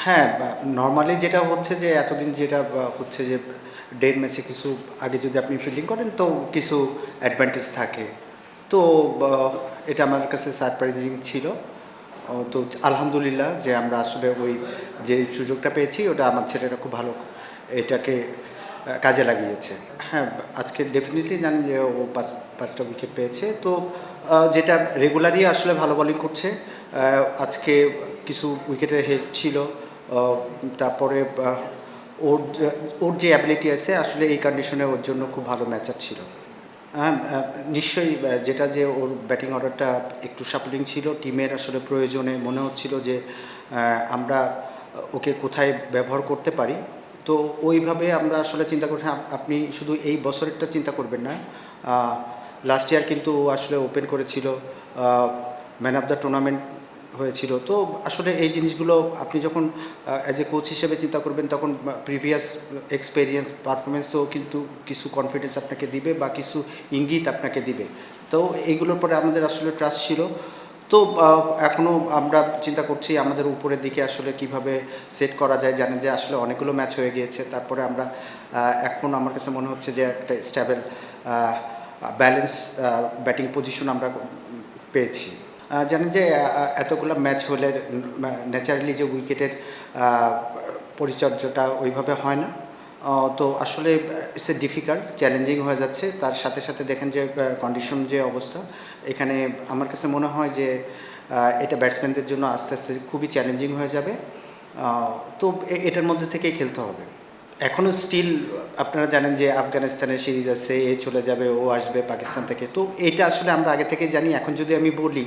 হ্যাঁ, নরমালি যেটা হচ্ছে যে এতদিন যেটা হচ্ছে যে ডের ম্যাচে কিছু আগে যদি আপনি ফিল্ডিং করেন তো কিছু অ্যাডভান্টেজ থাকে। তো বা এটা আমার কাছে সারপ্রাইজিং ছিল। তো আলহামদুলিল্লাহ যে আমরা আসলে ওই যে সুযোগটা পেয়েছি ওটা আমার ছেলেরা খুব ভালো এটাকে কাজে লাগিয়েছে। হ্যাঁ, আজকে ডেফিনিটলি জানেন যে ও ৫টা উইকেট পেয়েছে। তো যেটা রেগুলারই আসলে ভালো বোলিং করছে। আজকে কিছু উইকেটের হেল্প ছিল। তারপরে ওর যে অ্যাবিলিটি আছে আসলে এই কন্ডিশনে ওর জন্য খুব ভালো ম্যাচ আপ ছিল। হ্যাঁ, নিশ্চয়ই যেটা যে ওর ব্যাটিং অর্ডারটা একটু শাফলিং ছিল। টিমের আসলে প্রয়োজনে মনে হচ্ছিল যে আমরা ওকে কোথায় ব্যবহার করতে পারি। তো ওইভাবে আমরা আসলে চিন্তা করছি আপনি শুধু এই বছরেরটা চিন্তা করবেন না। লাস্ট ইয়ার কিন্তু ও আসলে ওপেন করেছিল, ম্যান অফ দ্য টুর্নামেন্ট হয়েছিল। তো আসলে এই জিনিসগুলো আপনি যখন অ্যাজ এ কোচ হিসেবে চিন্তা করবেন তখন প্রিভিয়াস এক্সপেরিয়েন্স পারফরমেন্সও কিন্তু কিছু কনফিডেন্স আপনাকে দিবে বা কিছু ইঙ্গিত আপনাকে দিবে। তো এইগুলোর পরে আমাদের আসলে ট্রাস্ট ছিল। তো এখনও আমরা চিন্তা করছি আমাদের উপরের দিকে আসলে কিভাবে সেট করা যায়। জানেন যে আসলে অনেকগুলো ম্যাচ হয়ে গিয়েছে, তারপরে আমরা এখন আমার কাছে মনে হচ্ছে যে একটা স্ট্যাবেল ব্যালেন্স ব্যাটিং পজিশন আমরা পেয়েছি। জানেন যে এতগুলো ম্যাচ হলে ন্যাচারালি যে উইকেটের পরিচর্যাটা ওইভাবে হয় না। তো আসলে ইটস এ ডিফিকাল্ট, চ্যালেঞ্জিং হয়ে যাচ্ছে। তার সাথে সাথে দেখেন যে কন্ডিশন যে অবস্থা, এখানে আমার কাছে মনে হয় যে এটা ব্যাটসম্যানদের জন্য আস্তে আস্তে খুবই চ্যালেঞ্জিং হয়ে যাবে। তো এটার মধ্যে থেকেই খেলতে হবে। এখনও স্টিল আপনারা জানেন যে আফগানিস্তানের সিরিজ আছে, এ চলে যাবে, ও আসবে পাকিস্তান থেকে। তো এটা আসলে আমরা আগে থেকেই জানি। এখন যদি আমি বলি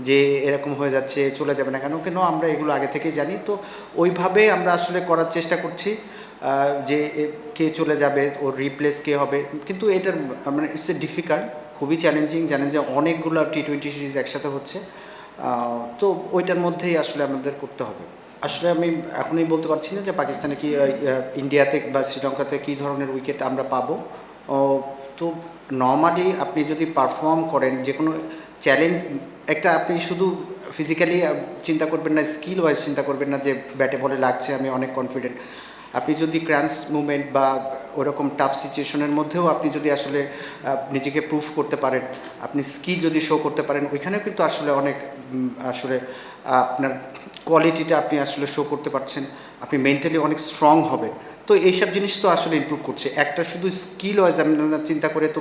যে এরকম হয়ে যাচ্ছে, চলে যাবে না কেন, কেন আমরা এগুলো আগে থেকেই জানি। তো ওইভাবে আমরা আসলে করার চেষ্টা করছি যে কে চলে যাবে, ওর রিপ্লেস কে হবে। কিন্তু এটার মানে ইটস এ ডিফিকাল্ট, খুবই চ্যালেঞ্জিং। জানেন যে অনেকগুলো টি-20 সিরিজ একসাথে হচ্ছে। তো ওইটার মধ্যেই আসলে আমাদের করতে হবে। আসলে আমি এখনই বলতে পারছি না যে পাকিস্তানে কি ইন্ডিয়াতে বা শ্রীলঙ্কাতে কী ধরনের উইকেট আমরা পাবো। তো নর্মালি আপনি যদি পারফর্ম করেন যে কোনো চ্যালেঞ্জ, একটা আপনি শুধু ফিজিক্যালি চিন্তা করবেন না, স্কিল ওয়াইজ চিন্তা করবেন না যে ব্যাটে বলে লাগছে আমি অনেক কনফিডেন্ট। আপনি যদি ক্রাঞ্চ মুভমেন্ট বা ওরকম টাফ সিচুয়েশনের মধ্যেও আপনি যদি আসলে নিজেকে প্রুভ করতে পারেন, আপনি স্কিল যদি শো করতে পারেন, ওইখানেও কিন্তু আসলে অনেক আসলে আপনার কোয়ালিটিটা আপনি আসলে শো করতে পারছেন। আপনি মেন্টালি অনেক স্ট্রং হবেন। তো এইসব জিনিস তো আসলে ইমপ্রুভ করছে। একটা শুধু স্কিল ওয়াইজ আমরা চিন্তা করে তো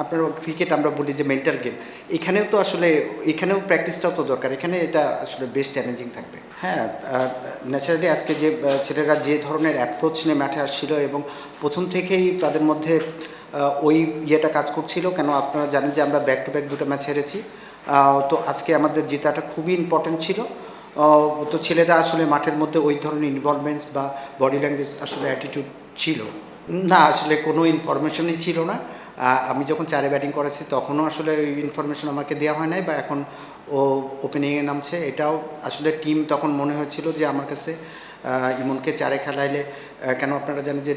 আপনার ক্রিকেট আমরা বলি যে মেন্টাল গেম, এখানেও তো আসলে এখানেও প্র্যাকটিসটাও তো দরকার। এখানে এটা আসলে বেশ চ্যালেঞ্জিং থাকবে। হ্যাঁ, ন্যাচারালি আজকে যে ছেলেরা যে ধরনের অ্যাপ্রোচ নিয়ে মাঠে আসছিল এবং প্রথম থেকেই তাদের মধ্যে ওই ইয়েটা কাজ করছিল। কেন আপনারা জানেন যে আমরা ব্যাক টু ব্যাক দুটো ম্যাচ হেরেছি। তো আজকে আমাদের জেতাটা খুবই ইম্পর্টেন্ট ছিল। তো ছেলেরা আসলে মাঠের মধ্যে ওই ধরনের ইনভলভমেন্টস বা বডি ল্যাঙ্গুয়েজ আসলে অ্যাটিটিউড ছিল না, আসলে কোনো ইনফরমেশনই ছিল না। আমি যখন 4-এ ব্যাটিং করেছি তখনও আসলে ওই ইনফরমেশন আমাকে দেওয়া হয় নাই, বা এখন ও ওপেনিংয়ে নামছে এটাও আসলে টিম তখন মনে হয়েছিল যে আমার কাছে ইমনকে 4-এ খেলাইলে, কেন আপনারা জানেন যে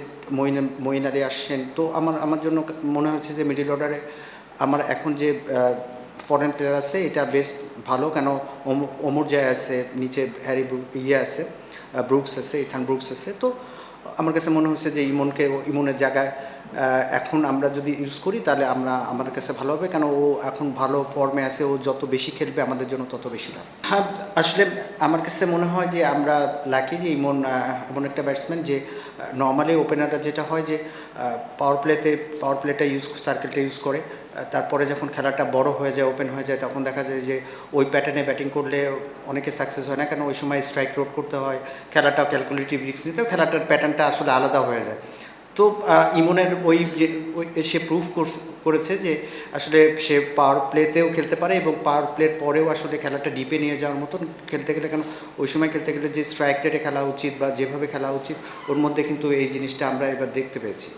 মঈন আলী আসছেন। তো আমার জন্য মনে হচ্ছে যে মিডল অর্ডারে আমার এখন যে ফরেন প্লেয়ার আছে এটা বেশ ভালো। কেন ওমর জায় আছে, নিচে হ্যারি আছে, ব্রুকস আছে, ইথান ব্রুকস আছে। তো আমার কাছে মনে হচ্ছে যে ইমনের জায়গায় এখন আমরা যদি ইউজ করি তাহলে আমার কাছে ভালো হবে। কেন ও এখন ভালো ফর্মে আছে, ও যত বেশি খেলবে আমাদের জন্য তত বেশি লাভ। হ্যাঁ, আসলে আমার কাছে মনে হয় যে আমরা লাকি যে এমন একটা ব্যাটসম্যান যে নর্মালি ওপেনাররা যেটা হয় যে পাওয়ার প্লেটা সার্কেলটা ইউজ করে, তারপরে যখন খেলাটা বড় হয়ে যায়, ওপেন হয়ে যায়, তখন দেখা যায় যে ওই প্যাটার্নে ব্যাটিং করলে অনেকে সাকসেস হয় না। কেন ওই সময় স্ট্রাইক রোড করতে হয়, খেলাটা ক্যালকুলেটিভ রিস্ক নিতে হয়, খেলাটার প্যাটার্নটা আসলে আলাদা হয়ে যায়। তো ইমনের সে প্রুভ করেছে যে আসলে সে পাওয়ার প্লেতেও খেলতে পারে এবং পাওয়ার প্লের পরেও আসলে খেলাটা ডিপে নিয়ে যাওয়ার মতন খেলতে গেলে, কেন ওই সময় খেলতে গেলে যে স্ট্রাইক রেটে খেলা উচিত বা যেভাবে খেলা উচিত, ওর মধ্যে কিন্তু এই জিনিসটা আমরা এবার দেখতে পেয়েছি।